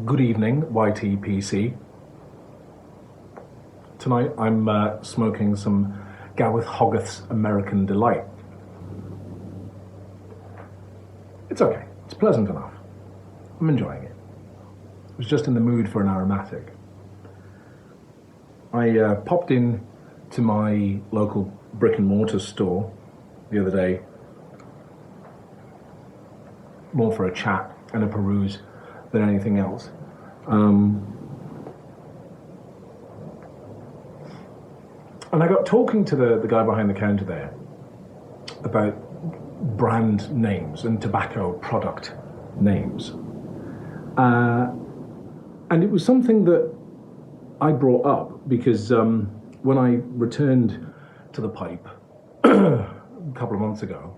Good evening, YTPC. Tonight I'm smoking some Gawith Hogarth's American Delight. It's okay, it's pleasant enough. I'm enjoying it. I was just in the mood for an aromatic. I popped in to my local brick and mortar store the other day, more for a chat and a peruse than anything else. And I got talking to the guy behind the counter there about brand names and tobacco product names. And it was something that I brought up because when I returned to the pipe a couple of months ago,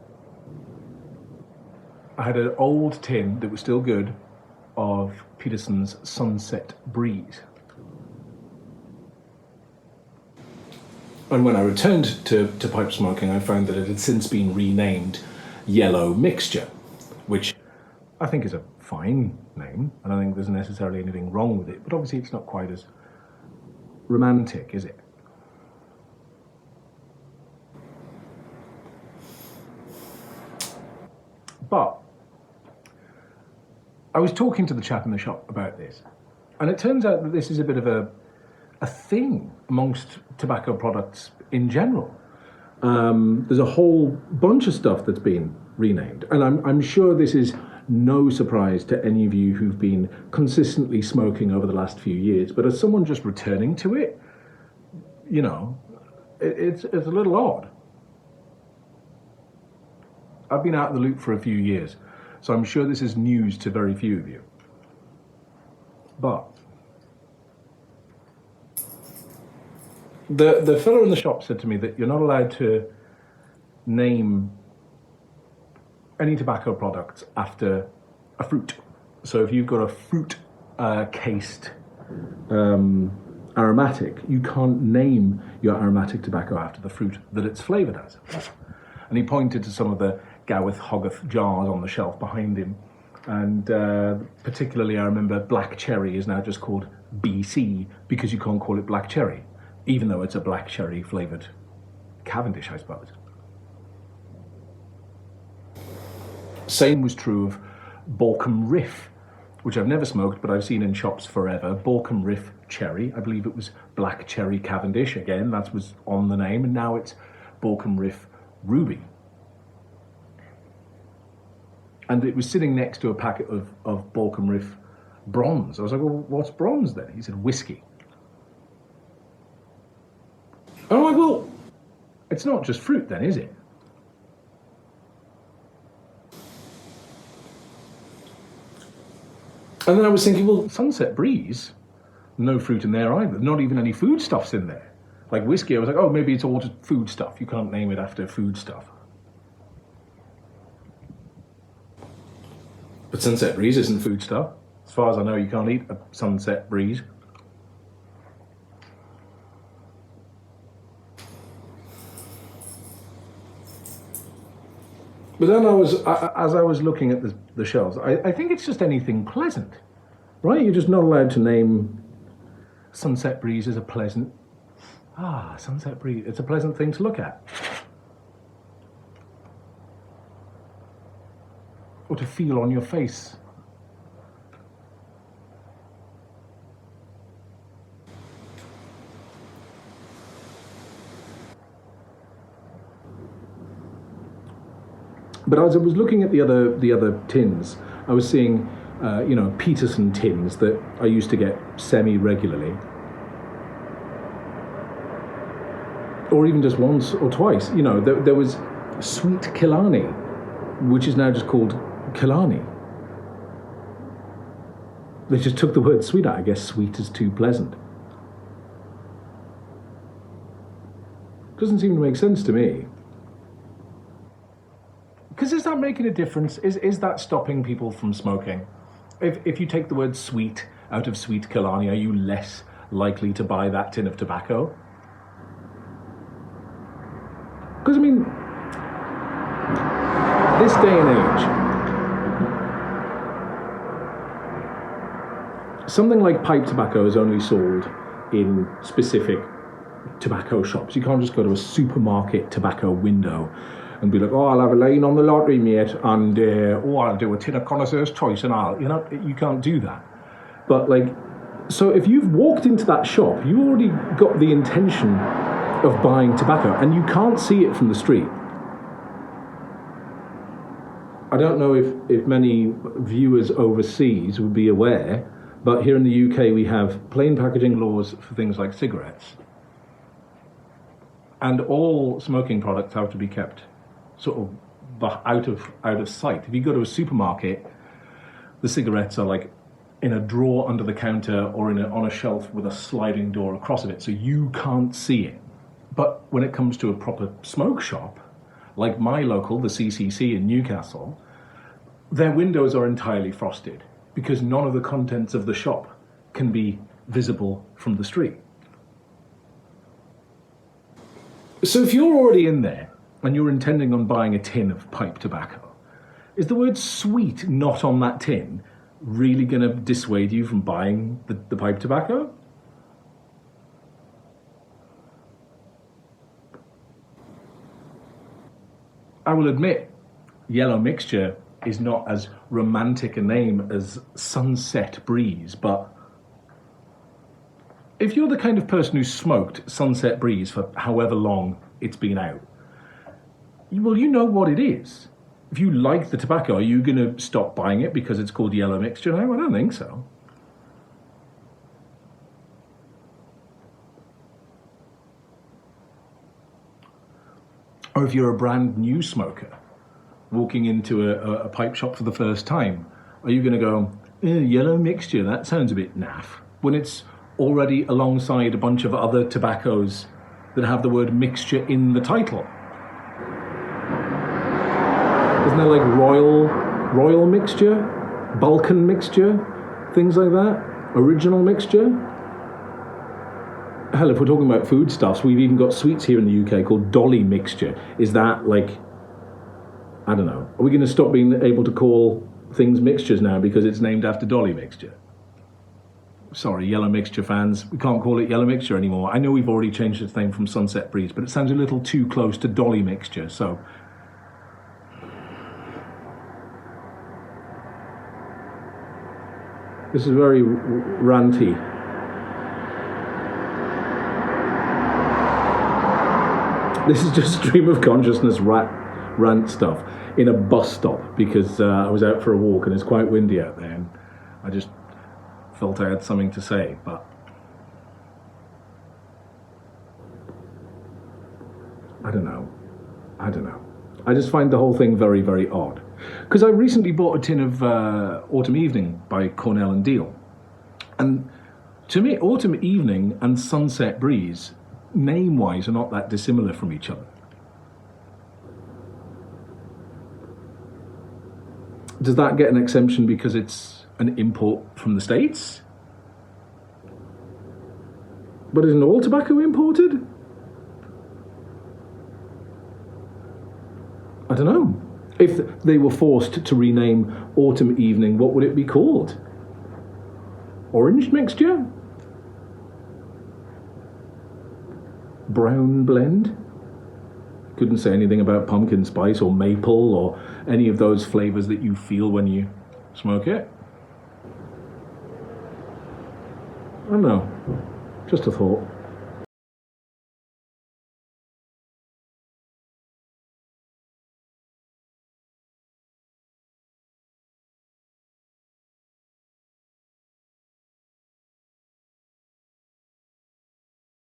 I had an old tin that was still good of Peterson's Sunset Breeze. And when I returned to pipe smoking, I found that it had since been renamed Yellow Mixture, which I think is a fine name. I don't think there's necessarily anything wrong with it, but obviously it's not quite as romantic, is it? But I was talking to the chap in the shop about this, and it turns out that this is a bit of a thing amongst tobacco products in general. There's a whole bunch of stuff that's been renamed, and I'm sure this is no surprise to any of you who've been consistently smoking over the last few years, but as someone just returning to it, you know, it's a little odd. I've been out of the loop for a few years, so I'm sure this is news to very few of you. But the fellow in the shop said to me that you're not allowed to name any tobacco products after a fruit. So if you've got a fruit cased aromatic, you can't name your aromatic tobacco after the fruit that it's flavoured as. And he pointed to some of the Gawith Hogarth jars on the shelf behind him. And particularly I remember black cherry is now just called BC because you can't call it black cherry, even though it's a black cherry flavoured Cavendish, I suppose. Same was true of Borkum Riff, which I've never smoked, but I've seen in shops forever. Borkum Riff cherry, I believe it was black cherry Cavendish, again, that was on the name, and now it's Borkum Riff Ruby. And it was sitting next to a packet of Borkum Riff Bronze. I was like, well, what's bronze then? He said, whiskey. And I'm like, well, it's not just fruit then, is it? And then I was thinking, well, Sunset Breeze, no fruit in there either. Not even any foodstuffs in there. Like whiskey, I was like, oh, maybe it's all just food stuff. You can't name it after food stuff. But Sunset Breeze isn't food stuff. As far as I know, you can't eat a Sunset Breeze. But then as I was looking at the shelves, I think it's just anything pleasant, right? You're just not allowed to name Sunset Breeze as a pleasant, Sunset Breeze, it's a pleasant thing to look at. Or to feel on your face. But as I was looking at the other tins, I was seeing, Peterson tins that I used to get semi-regularly. Or even just once or twice. You know, there was Sweet Killarney, which is now just called Killarney. They just took the word sweet out. I guess sweet is too pleasant. Doesn't seem to make sense to me. Because is that making a difference? Is that stopping people from smoking? If you take the word sweet out of Sweet Killarney, are you less likely to buy that tin of tobacco? Because, I mean, this day and age, something like pipe tobacco is only sold in specific tobacco shops. You can't just go to a supermarket tobacco window and be like, oh, I'll have a line on the lottery, mate, and I'll do a tin of connoisseur's choice and you can't do that. But so if you've walked into that shop, you already got the intention of buying tobacco, and you can't see it from the street. I don't know if many viewers overseas would be aware, but here in the UK we have plain packaging laws for things like cigarettes. And all smoking products have to be kept sort of out of sight. If you go to a supermarket, the cigarettes are in a drawer under the counter or on a shelf with a sliding door across it, so you can't see it. But when it comes to a proper smoke shop, like my local, the CCC in Newcastle, their windows are entirely frosted because none of the contents of the shop can be visible from the street. So if you're already in there and you're intending on buying a tin of pipe tobacco, is the word sweet not on that tin really going to dissuade you from buying the pipe tobacco? I will admit, yellow mixture is not as romantic a name as Sunset Breeze, but if you're the kind of person who smoked Sunset Breeze for however long it's been out, well, you know what it is. If you like the tobacco, are you going to stop buying it because it's called yellow mixture now? I don't think so. Or if you're a brand new smoker walking into a pipe shop for the first time, are you going to go, yellow mixture, that sounds a bit naff, when it's already alongside a bunch of other tobaccos that have the word mixture in the title? Isn't there royal mixture, Balkan mixture, things like that? Original mixture? Hell, if we're talking about foodstuffs, we've even got sweets here in the UK called Dolly mixture. Is that I don't know. Are we going to stop being able to call things mixtures now because it's named after Dolly mixture? Sorry, yellow mixture fans, we can't call it yellow mixture anymore. I know we've already changed its name from Sunset Breeze, but it sounds a little too close to Dolly mixture, so... This is very ranty. This is just stream of consciousness rant stuff in a bus stop because I was out for a walk and it's quite windy out there and I just felt I had something to say, but I don't know. I just find the whole thing very, very odd. Because I recently bought a tin of Autumn Evening by Cornell and Deal. And to me, Autumn Evening and Sunset Breeze, name-wise, are not that dissimilar from each other. Does that get an exemption because it's an import from the States? But isn't all tobacco imported? I don't know. If they were forced to rename Autumn Evening, what would it be called? Orange mixture? Brown blend? Couldn't say anything about pumpkin spice or maple or any of those flavors that you feel when you smoke it. I don't know. Just a thought.